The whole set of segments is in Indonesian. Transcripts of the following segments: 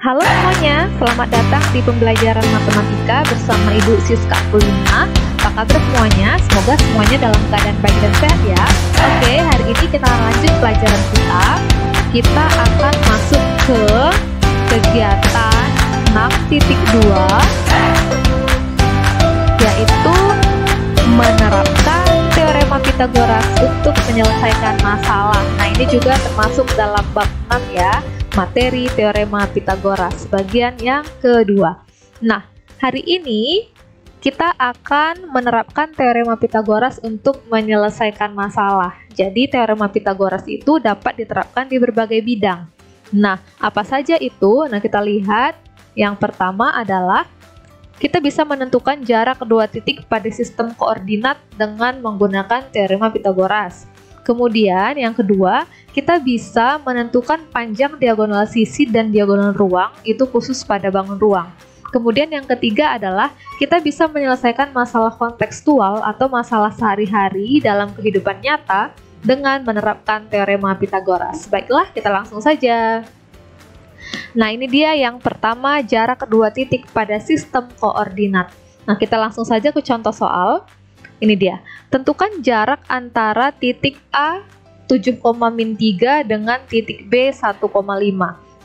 Halo semuanya, selamat datang di pembelajaran matematika bersama Ibu Siska Kulina. Apa kabar semuanya? Semoga semuanya dalam keadaan baik dan sehat ya. Oke, hari ini kita lanjut pelajaran kita. Kita akan masuk ke kegiatan 6.2, yaitu menerapkan teorema Pythagoras untuk menyelesaikan masalah. Nah, ini juga termasuk dalam bab 6 ya. Materi teorema Pythagoras bagian yang kedua. Nah, hari ini kita akan menerapkan teorema Pythagoras untuk menyelesaikan masalah. Jadi teorema Pythagoras itu dapat diterapkan di berbagai bidang. Nah, apa saja itu? Nah, kita lihat. Yang pertama adalah kita bisa menentukan jarak kedua titik pada sistem koordinat dengan menggunakan teorema Pythagoras. Kemudian yang kedua, kita bisa menentukan panjang diagonal sisi dan diagonal ruang, itu khusus pada bangun ruang. Kemudian yang ketiga adalah kita bisa menyelesaikan masalah kontekstual atau masalah sehari-hari dalam kehidupan nyata dengan menerapkan teorema Pythagoras. Baiklah, kita langsung saja. Nah, ini dia yang pertama, jarak kedua titik pada sistem koordinat. Nah, kita langsung saja ke contoh soal. Ini dia, tentukan jarak antara titik A 7,-3 dengan titik B 1,5.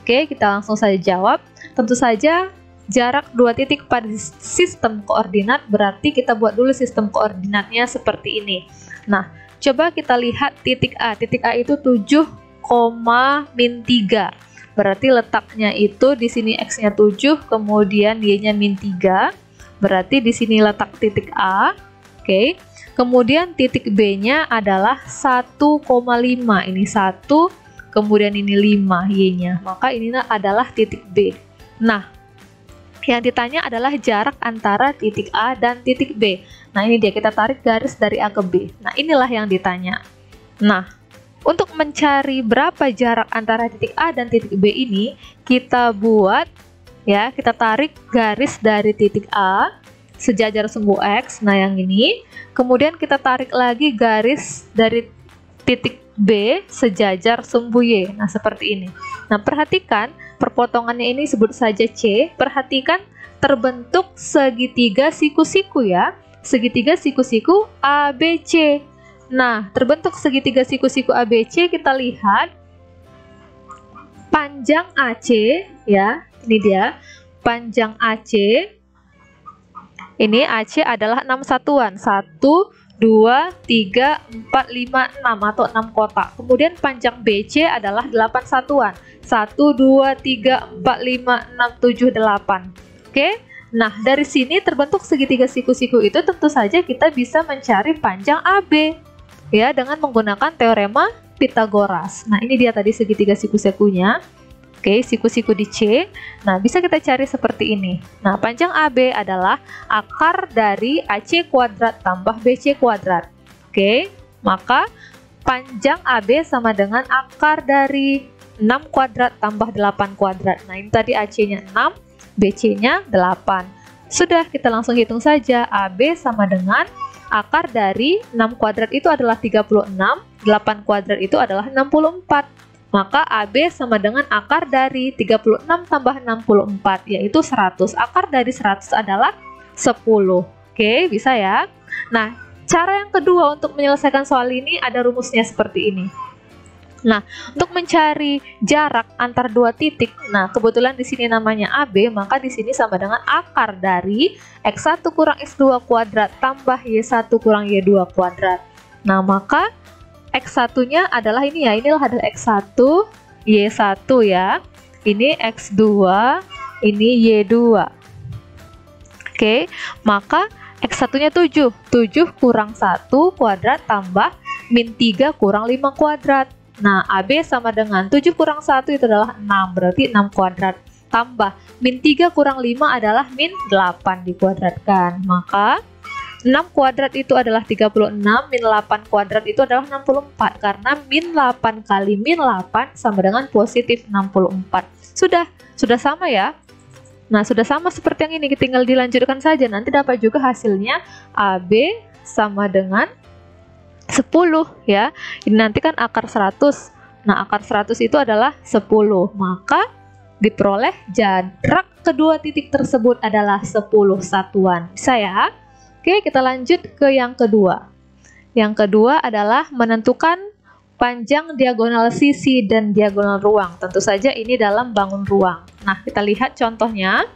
Oke, kita langsung saja jawab. Tentu saja jarak dua titik pada sistem koordinat berarti kita buat dulu sistem koordinatnya seperti ini. Nah, coba kita lihat titik A. Titik A itu 7,-3. Berarti letaknya itu di sini X-nya 7, kemudian Y-nya -3. Berarti di sini letak titik A. Oke, kemudian titik B-nya adalah 1,5. Ini 1, kemudian ini 5 Y-nya. Maka ini adalah titik B. Nah, yang ditanya adalah jarak antara titik A dan titik B. Nah, ini dia, kita tarik garis dari A ke B. Nah, inilah yang ditanya. Nah, untuk mencari berapa jarak antara titik A dan titik B ini, kita buat, ya, kita tarik garis dari titik A sejajar sumbu X, nah yang ini. Kemudian kita tarik lagi garis dari titik B sejajar sumbu Y. Nah, seperti ini. Nah, perhatikan perpotongannya ini sebut saja C. Perhatikan terbentuk segitiga siku-siku ya. Segitiga siku-siku ABC. Nah, terbentuk segitiga siku-siku ABC, kita lihat panjang AC ya. Ini dia, panjang AC. Ini AC adalah 6 satuan, 1, 2, 3, 4, 5, 6 atau 6 kotak. Kemudian panjang BC adalah 8 satuan, 1, 2, 3, 4, 5, 6, 7, 8. Oke, nah dari sini terbentuk segitiga siku-siku itu tentu saja kita bisa mencari panjang AB ya dengan menggunakan teorema Pythagoras. Nah, ini dia tadi segitiga siku-sikunya. Oke, siku-siku di C. Nah, bisa kita cari seperti ini. Nah, panjang AB adalah akar dari AC kuadrat tambah BC kuadrat. Oke, maka panjang AB sama dengan akar dari 6 kuadrat tambah 8 kuadrat. Nah, ini tadi AC-nya 6, BC-nya 8. Sudah, kita langsung hitung saja. AB sama dengan akar dari 6 kuadrat itu adalah 36, 8 kuadrat itu adalah 64. Maka AB sama dengan akar dari 36 tambah 64, yaitu 100. Akar dari 100 adalah 10. Oke, bisa ya? Nah, cara yang kedua untuk menyelesaikan soal ini ada rumusnya seperti ini. Nah, untuk mencari jarak antar dua titik, nah kebetulan di sini namanya AB, maka di sini sama dengan akar dari X1 kurang X2 kuadrat tambah Y1 kurang Y2 kuadrat. Nah, maka X1-nya adalah ini ya, inilah adalah X1, Y1 ya. Ini X2, ini Y2. Oke, maka X1-nya 7. 7 kurang 1 kuadrat tambah -3 kurang 5 kuadrat. Nah, AB sama dengan 7 kurang 1 itu adalah 6, berarti 6 kuadrat. Tambah -3 kurang 5 adalah -8 dikuadratkan. Maka 6 kuadrat itu adalah 36, -8 kuadrat itu adalah 64. Karena -8 kali -8 sama dengan positif 64. Sudah sama ya? Nah, sudah sama seperti yang ini, tinggal dilanjutkan saja. Nanti dapat juga hasilnya AB sama dengan 10 ya. Ini nanti kan akar 100. Nah, akar 100 itu adalah 10. Maka diperoleh jarak kedua titik tersebut adalah 10 satuan. Bisa ya? Oke, kita lanjut ke yang kedua. Yang kedua adalah menentukan panjang diagonal sisi dan diagonal ruang. Tentu saja ini dalam bangun ruang. Nah, kita lihat contohnya.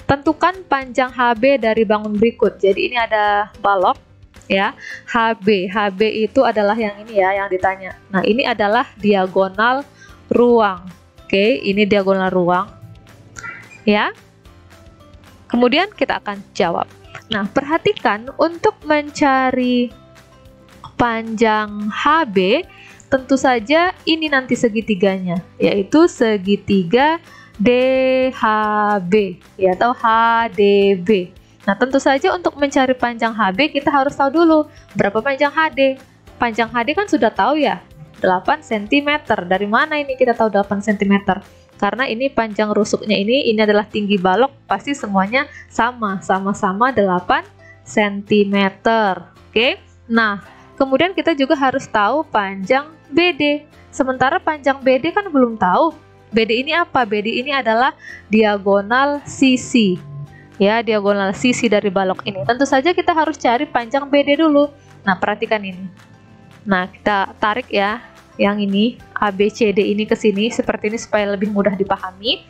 Tentukan panjang HB dari bangun berikut. Jadi ini ada balok ya. HB itu adalah yang ini ya, yang ditanya. Nah, ini adalah diagonal ruang. Oke, ini diagonal ruang. Ya. Kemudian kita akan jawab. Nah, perhatikan untuk mencari panjang HB, tentu saja ini nanti segitiganya, yaitu segitiga DHB ya, atau HDB. Nah, tentu saja untuk mencari panjang HB kita harus tahu dulu berapa panjang HD. Panjang HD kan sudah tahu ya, 8 cm. Dari mana ini kita tahu 8 cm? Karena ini panjang rusuknya ini adalah tinggi balok, pasti semuanya sama-sama 8 cm. Oke. Nah, kemudian kita juga harus tahu panjang BD. Sementara panjang BD kan belum tahu. BD ini apa? BD ini adalah diagonal sisi. Ya, diagonal sisi dari balok ini. Tentu saja kita harus cari panjang BD dulu. Nah, perhatikan ini. Nah, kita tarik ya yang ini, ABCD ini ke sini seperti ini supaya lebih mudah dipahami.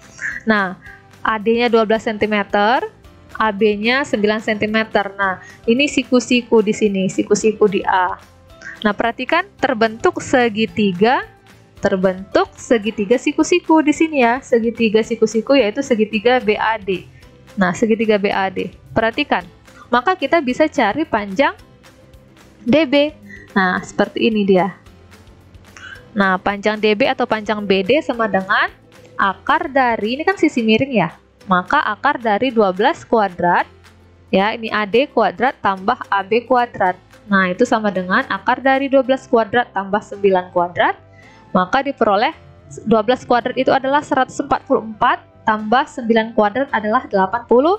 Nah, AD-nya 12 cm, AB-nya 9 cm. Nah, ini siku-siku di sini, siku-siku di A. Nah, perhatikan terbentuk segitiga siku-siku di sini ya, segitiga siku-siku yaitu segitiga BAD. Nah, segitiga BAD. Perhatikan. Maka kita bisa cari panjang DB. Nah, seperti ini dia. Nah, panjang DB atau panjang BD sama dengan akar dari, ini kan sisi miring ya. Maka akar dari 12 kuadrat ya, ini AD kuadrat tambah AB kuadrat. Nah, itu sama dengan akar dari 12 kuadrat tambah 9 kuadrat. Maka diperoleh 12 kuadrat itu adalah 144 tambah 9 kuadrat adalah 81.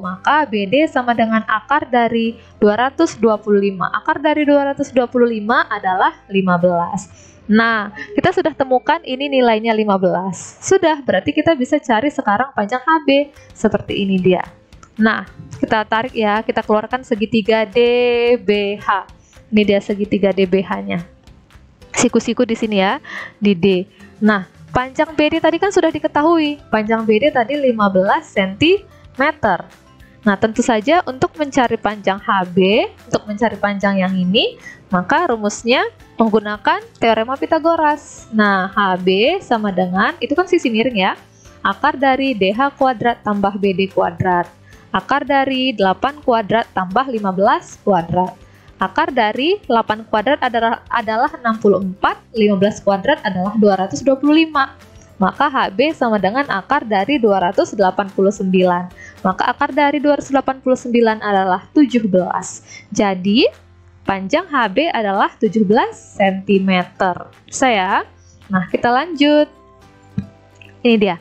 Maka BD sama dengan akar dari 225. Akar dari 225 adalah 15. Nah, kita sudah temukan ini nilainya 15. Sudah, berarti kita bisa cari sekarang panjang HB. Seperti ini dia. Nah, kita tarik ya, kita keluarkan segitiga DBH. Ini dia segitiga DBH-nya. Siku-siku di sini ya, di D. Nah, panjang BD tadi kan sudah diketahui. Panjang BD tadi 15 cm. Nah, tentu saja untuk mencari panjang HB, untuk mencari panjang yang ini, maka rumusnya menggunakan teorema Pitagoras. Nah, HB sama dengan, itu kan sisi miring ya, akar dari DH kuadrat tambah BD kuadrat. Akar dari 8 kuadrat tambah 15 kuadrat. Akar dari 8 kuadrat adalah 64, 15 kuadrat adalah 225. Maka HB sama dengan akar dari 289. Maka akar dari 289 adalah 17. Jadi, panjang HB adalah 17 cm. Bisa ya? Nah, kita lanjut. Ini dia.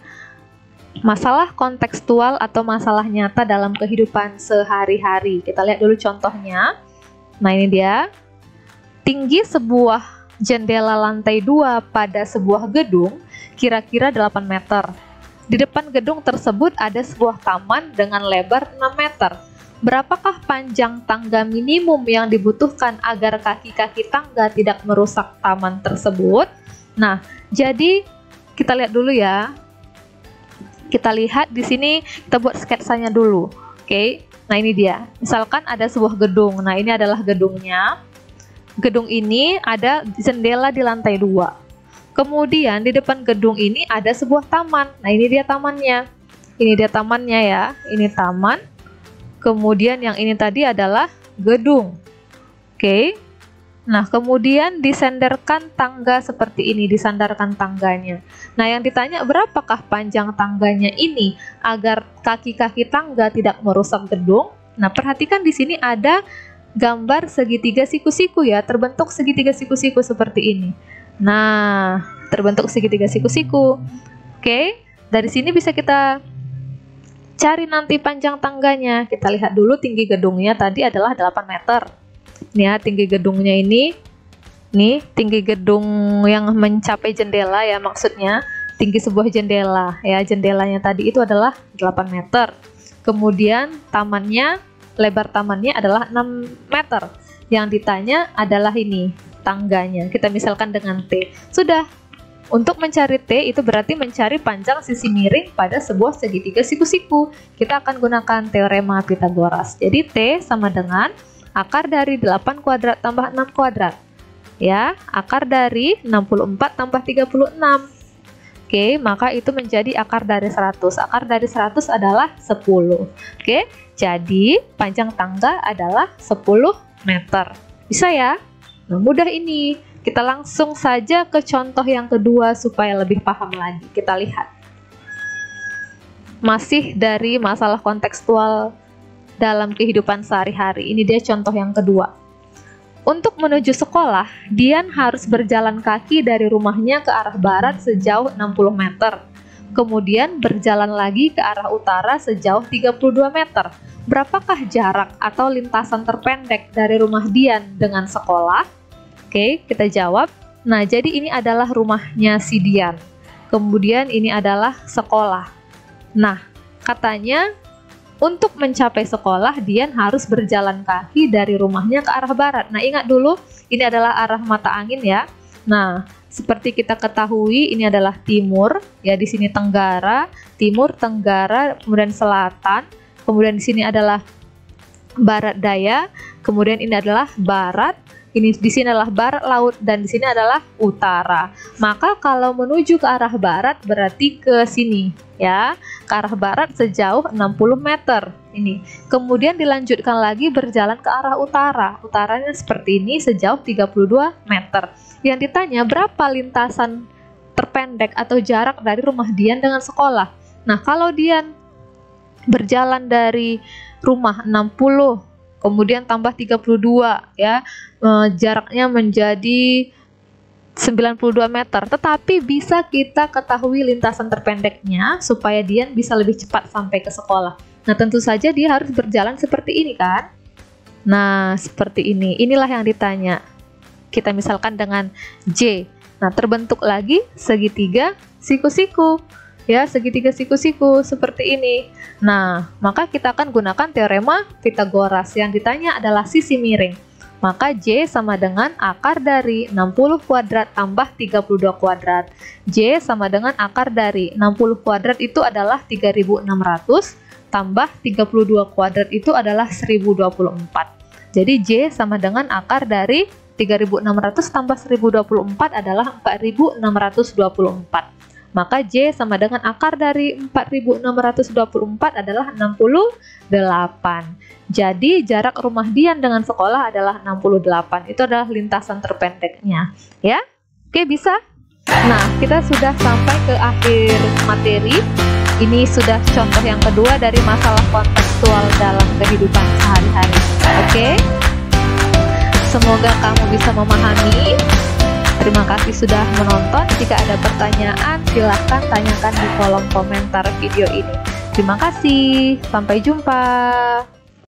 Masalah kontekstual atau masalah nyata dalam kehidupan sehari-hari. Kita lihat dulu contohnya. Nah, ini dia. Tinggi sebuah jendela lantai 2 pada sebuah gedung kira-kira 8 meter. Di depan gedung tersebut ada sebuah taman dengan lebar 6 meter. Berapakah panjang tangga minimum yang dibutuhkan agar kaki-kaki tangga tidak merusak taman tersebut? Nah, jadi kita lihat dulu ya. Kita lihat di sini, kita buat sketsanya dulu. Oke. Nah, ini dia. Misalkan ada sebuah gedung. Nah, ini adalah gedungnya. Gedung ini ada jendela di lantai 2. Kemudian di depan gedung ini ada sebuah taman. Nah, ini dia tamannya. Ini dia tamannya ya. Ini taman. Kemudian yang ini tadi adalah gedung. Oke. Nah, kemudian disandarkan tangga seperti ini, disandarkan tangganya. Nah, yang ditanya berapakah panjang tangganya ini agar kaki-kaki tangga tidak merusak gedung? Nah, perhatikan di sini ada gambar segitiga siku-siku ya, terbentuk segitiga siku-siku seperti ini. Nah, terbentuk segitiga siku-siku. Oke, dari sini bisa kita cari nanti panjang tangganya. Kita lihat dulu tinggi gedungnya tadi adalah 8 meter. Nih ya, tinggi gedungnya ini. Nih, tinggi gedung yang mencapai jendela ya maksudnya. tinggi sebuah jendela ya. Jendelanya tadi itu adalah 8 meter. Kemudian lebar tamannya adalah 6 meter. Yang ditanya adalah ini tangganya. Kita misalkan dengan T. Sudah. Untuk mencari T itu berarti mencari panjang sisi miring pada sebuah segitiga siku-siku. Kita akan gunakan teorema Pythagoras. Jadi T sama dengan akar dari 8 kuadrat tambah 6 kuadrat. Ya, akar dari 64 tambah 36. Oke, maka itu menjadi akar dari 100. Akar dari 100 adalah 10. Oke, jadi panjang tangga adalah 10 meter. Bisa ya? Nah, mudah ini. Kita langsung saja ke contoh yang kedua supaya lebih paham lagi. Kita lihat. Masih dari masalah kontekstual dalam kehidupan sehari-hari. Ini dia contoh yang kedua. Untuk menuju sekolah, Dian harus berjalan kaki dari rumahnya ke arah barat sejauh 60 meter. Kemudian berjalan lagi ke arah utara sejauh 32 meter. Berapakah jarak atau lintasan terpendek dari rumah Dian dengan sekolah? Oke, kita jawab. Nah, jadi ini adalah rumahnya si Dian. Kemudian ini adalah sekolah. Nah, katanya untuk mencapai sekolah, Dian harus berjalan kaki dari rumahnya ke arah barat. Nah, ingat dulu, ini adalah arah mata angin ya. Nah, seperti kita ketahui, ini adalah timur, ya di sini tenggara, timur, tenggara, kemudian selatan. Kemudian di sini adalah barat daya, kemudian ini adalah barat. Ini di sini adalah barat laut dan di sini adalah utara. Maka kalau menuju ke arah barat berarti ke sini ya, ke arah barat sejauh 60 meter. Ini. Kemudian dilanjutkan lagi berjalan ke arah utara. Utaranya seperti ini sejauh 32 meter. Yang ditanya berapa lintasan terpendek atau jarak dari rumah Dian dengan sekolah. Nah, kalau Dian berjalan dari rumah 60 kemudian tambah 32 ya, jaraknya menjadi 92 meter. Tetapi bisa kita ketahui lintasan terpendeknya supaya Dian bisa lebih cepat sampai ke sekolah. Nah, tentu saja dia harus berjalan seperti ini kan. Nah, seperti ini. Inilah yang ditanya. Kita misalkan dengan J. Nah, terbentuk lagi segitiga siku-siku. Ya, segitiga siku-siku seperti ini. Nah, maka kita akan gunakan teorema Pythagoras. Yang ditanya adalah sisi miring. Maka J sama dengan akar dari 60 kuadrat tambah 32 kuadrat. J sama dengan akar dari 60 kuadrat itu adalah 3600 tambah 32 kuadrat itu adalah 1024. Jadi J sama dengan akar dari 3600 tambah 1024 adalah 4624. Maka J sama dengan akar dari 4624 adalah 68. Jadi jarak rumah Dian dengan sekolah adalah 68. Itu adalah lintasan terpendeknya. Ya, oke, bisa? Nah, kita sudah sampai ke akhir materi. Ini sudah contoh yang kedua dari masalah kontekstual dalam kehidupan sehari-hari. Oke? Semoga kamu bisa memahami. Terima kasih sudah menonton. Jika ada pertanyaan, silahkan tanyakan di kolom komentar video ini. Terima kasih. Sampai jumpa.